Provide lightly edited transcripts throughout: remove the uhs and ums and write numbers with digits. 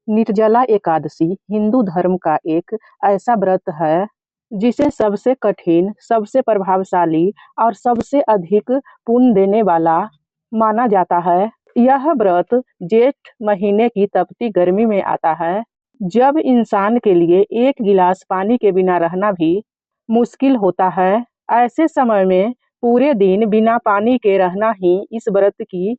निर्जला एकादशी हिंदू धर्म का एक ऐसा व्रत है जिसे सबसे कठिन, सबसे प्रभावशाली और सबसे अधिक पुण्य देने वाला माना जाता है। यह व्रत जेठ महीने की तपती गर्मी में आता है, जब इंसान के लिए एक गिलास पानी के बिना रहना भी मुश्किल होता है। ऐसे समय में पूरे दिन बिना पानी के रहना ही इस व्रत की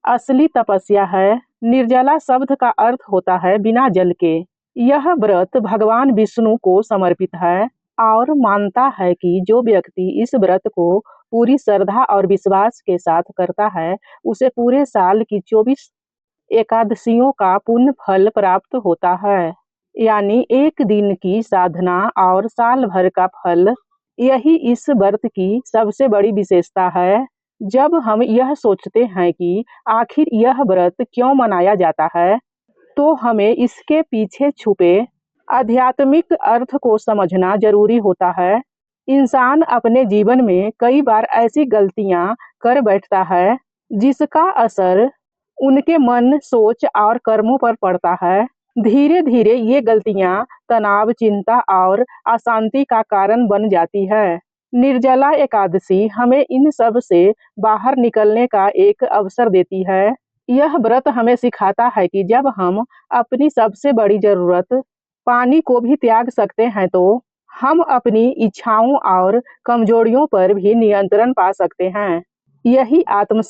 असली तपस्या है। निर्जला शब्द का अर्थ होता है बिना जल के। यह व्रत भगवान विष्णु को समर्पित है और मानता है कि जो व्यक्ति इस व्रत को पूरी श्रद्धा और विश्वास के साथ करता है, उसे पूरे साल की 24 एकादशियों का पुण्य फल प्राप्त होता है। यानी एक दिन की साधना और साल भर का फल। यही इस व्रत की सबसे बड़ी विशेषता है। जब हम यह सोचते हैं कि आखिर यह व्रत क्यों मनाया जाता है, तो हमें इसके पीछे छुपे आध्यात्मिक अर्थ को समझना जरूरी होता है। इंसान अपने जीवन में कई बार ऐसी गलतियां कर बैठता है जिसका असर उनके मन, सोच और कर्मों पर पड़ता है। धीरे धीरे ये गलतियां तनाव, चिंता और अशांति का कारण बन जाती है। निर्जला एकादशी हमें इन सब से बाहर निकलने का एक अवसर देती है। यह व्रत हमें सिखाता है कि जब हम अपनी सबसे बड़ी जरूरत पानी को भी त्याग सकते हैं, तो हम अपनी इच्छाओं और कमजोरियों पर भी नियंत्रण पा सकते हैं। यही आत्म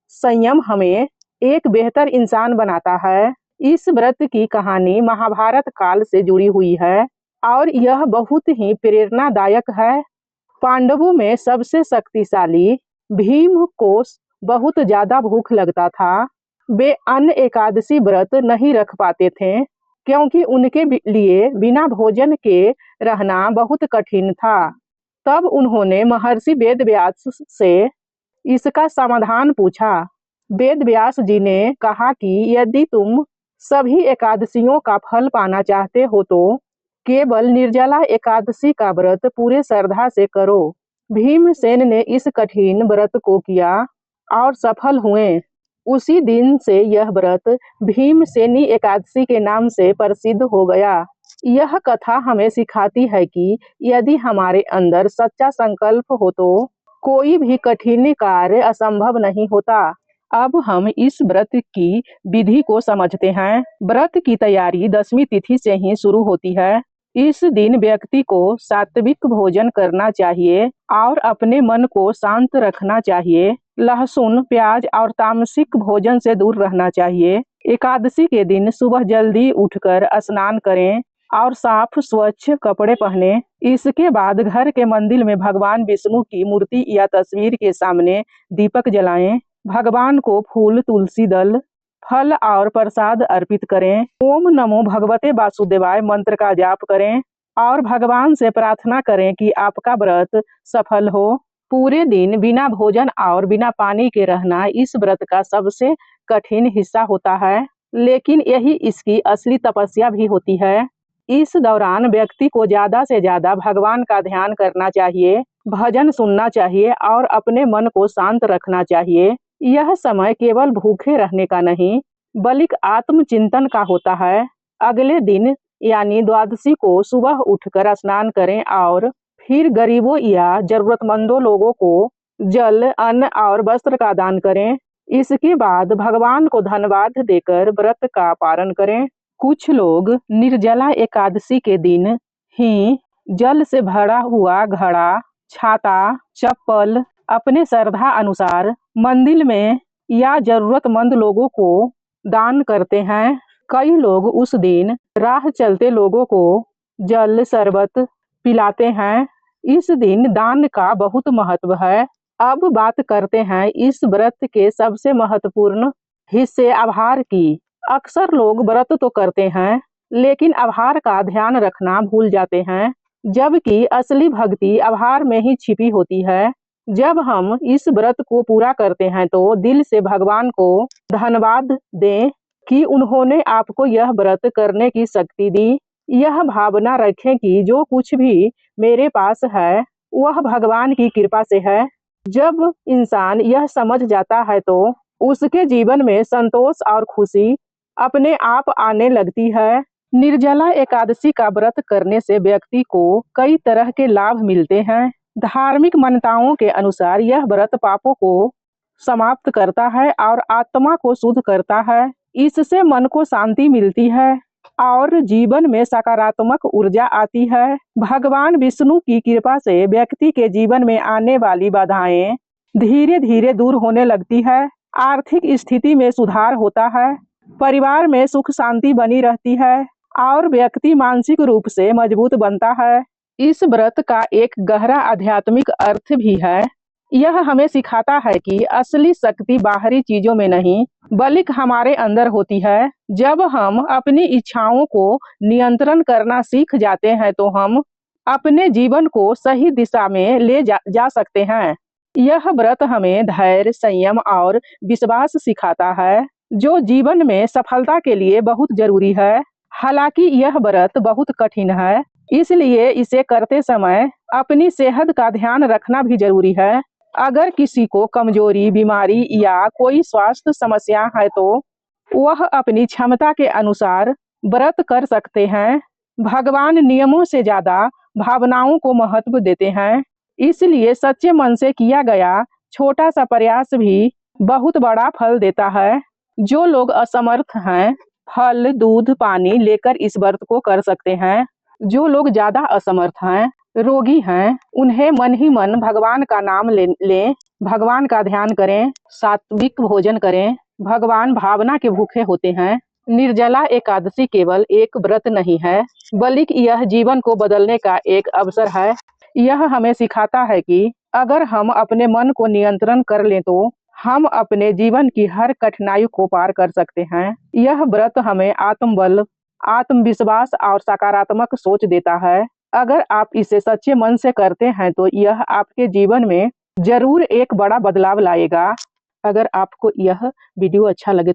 संयम हमें एक बेहतर इंसान बनाता है। इस व्रत की कहानी महाभारत काल से जुड़ी हुई है और यह बहुत ही प्रेरणादायक है। पांडवों में सबसे शक्तिशाली भीम को बहुत ज्यादा भूख लगता था। वे अन्य एकादशी व्रत नहीं रख पाते थे क्योंकि उनके लिए बिना भोजन के रहना बहुत कठिन था। तब उन्होंने महर्षि वेदव्यास से इसका समाधान पूछा। वेदव्यास जी ने कहा कि यदि तुम सभी एकादशियों का फल पाना चाहते हो, तो केवल निर्जला एकादशी का व्रत पूरे श्रद्धा से करो। भीमसेन ने इस कठिन व्रत को किया और सफल हुए। उसी दिन से यह व्रत भीमसेनी एकादशी के नाम से प्रसिद्ध हो गया। यह कथा हमें सिखाती है कि यदि हमारे अंदर सच्चा संकल्प हो, तो कोई भी कठिन कार्य असंभव नहीं होता। अब हम इस व्रत की विधि को समझते हैं। व्रत की तैयारी 10वीं तिथि से ही शुरू होती है। इस दिन व्यक्ति को सात्विक भोजन करना चाहिए और अपने मन को शांत रखना चाहिए। लहसुन, प्याज और तामसिक भोजन से दूर रहना चाहिए। एकादशी के दिन सुबह जल्दी उठकर स्नान करें और साफ स्वच्छ कपड़े पहने। इसके बाद घर के मंदिर में भगवान विष्णु की मूर्ति या तस्वीर के सामने दीपक जलाएं। भगवान को फूल, तुलसी दल, फल और प्रसाद अर्पित करें। ओम नमो भगवते वासुदेवाय मंत्र का जाप करें और भगवान से प्रार्थना करें कि आपका व्रत सफल हो। पूरे दिन बिना भोजन और बिना पानी के रहना इस व्रत का सबसे कठिन हिस्सा होता है, लेकिन यही इसकी असली तपस्या भी होती है। इस दौरान व्यक्ति को ज्यादा से ज्यादा भगवान का ध्यान करना चाहिए, भजन सुनना चाहिए और अपने मन को शांत रखना चाहिए। यह समय केवल भूखे रहने का नहीं, बल्कि आत्मचिंतन का होता है। अगले दिन यानी द्वादशी को सुबह उठकर स्नान करें और फिर गरीबों या जरूरतमंदों लोगों को जल, अन्न और वस्त्र का दान करें। इसके बाद भगवान को धन्यवाद देकर व्रत का पारण करें। कुछ लोग निर्जला एकादशी के दिन ही जल से भरा हुआ घड़ा, छाता, चप्पल अपने श्रद्धा अनुसार मंदिर में या जरूरतमंद लोगों को दान करते हैं। कई लोग उस दिन राह चलते लोगों को जल, शरबत पिलाते हैं। इस दिन दान का बहुत महत्व है। अब बात करते हैं इस व्रत के सबसे महत्वपूर्ण हिस्से आहार की। अक्सर लोग व्रत तो करते हैं, लेकिन आहार का ध्यान रखना भूल जाते हैं, जबकि असली भक्ति आहार में ही छिपी होती है। जब हम इस व्रत को पूरा करते हैं, तो दिल से भगवान को धन्यवाद दें कि उन्होंने आपको यह व्रत करने की शक्ति दी। यह भावना रखें कि जो कुछ भी मेरे पास है वह भगवान की कृपा से है। जब इंसान यह समझ जाता है, तो उसके जीवन में संतोष और खुशी अपने आप आने लगती है। निर्जला एकादशी का व्रत करने से व्यक्ति को कई तरह के लाभ मिलते हैं। धार्मिक मान्यताओं के अनुसार यह व्रत पापों को समाप्त करता है और आत्मा को शुद्ध करता है। इससे मन को शांति मिलती है और जीवन में सकारात्मक ऊर्जा आती है। भगवान विष्णु की कृपा से व्यक्ति के जीवन में आने वाली बाधाएं धीरे धीरे दूर होने लगती है। आर्थिक स्थिति में सुधार होता है, परिवार में सुख शांति बनी रहती है और व्यक्ति मानसिक रूप से मजबूत बनता है। इस व्रत का एक गहरा आध्यात्मिक अर्थ भी है। यह हमें सिखाता है कि असली शक्ति बाहरी चीजों में नहीं बल्कि हमारे अंदर होती है। जब हम अपनी इच्छाओं को नियंत्रण करना सीख जाते हैं तो हम अपने जीवन को सही दिशा में ले जा सकते हैं। यह व्रत हमें धैर्य, संयम और विश्वास सिखाता है, जो जीवन में सफलता के लिए बहुत जरूरी है। हालांकि यह व्रत बहुत कठिन है, इसलिए इसे करते समय अपनी सेहत का ध्यान रखना भी जरूरी है। अगर किसी को कमजोरी, बीमारी या कोई स्वास्थ्य समस्या है तो वह अपनी क्षमता के अनुसार व्रत कर सकते हैं। भगवान नियमों से ज्यादा भावनाओं को महत्व देते हैं, इसलिए सच्चे मन से किया गया छोटा सा प्रयास भी बहुत बड़ा फल देता है। जो लोग असमर्थ हैं, फल, दूध, पानी लेकर इस व्रत को कर सकते हैं। जो लोग ज्यादा असमर्थ हैं, रोगी हैं, उन्हें मन ही मन भगवान का नाम लें, भगवान का ध्यान करें, सात्विक भोजन करें। भगवान भावना के भूखे होते हैं। निर्जला एकादशी केवल एक व्रत नहीं है, बल्कि यह जीवन को बदलने का एक अवसर है। यह हमें सिखाता है कि अगर हम अपने मन को नियंत्रण कर लें तो हम अपने जीवन की हर कठिनाई को पार कर सकते हैं। यह व्रत हमें आत्मबल, आत्मविश्वास और सकारात्मक सोच देता है। अगर आप इसे सच्चे मन से करते हैं तो यह आपके जीवन में जरूर एक बड़ा बदलाव लाएगा। अगर आपको यह वीडियो अच्छा लगे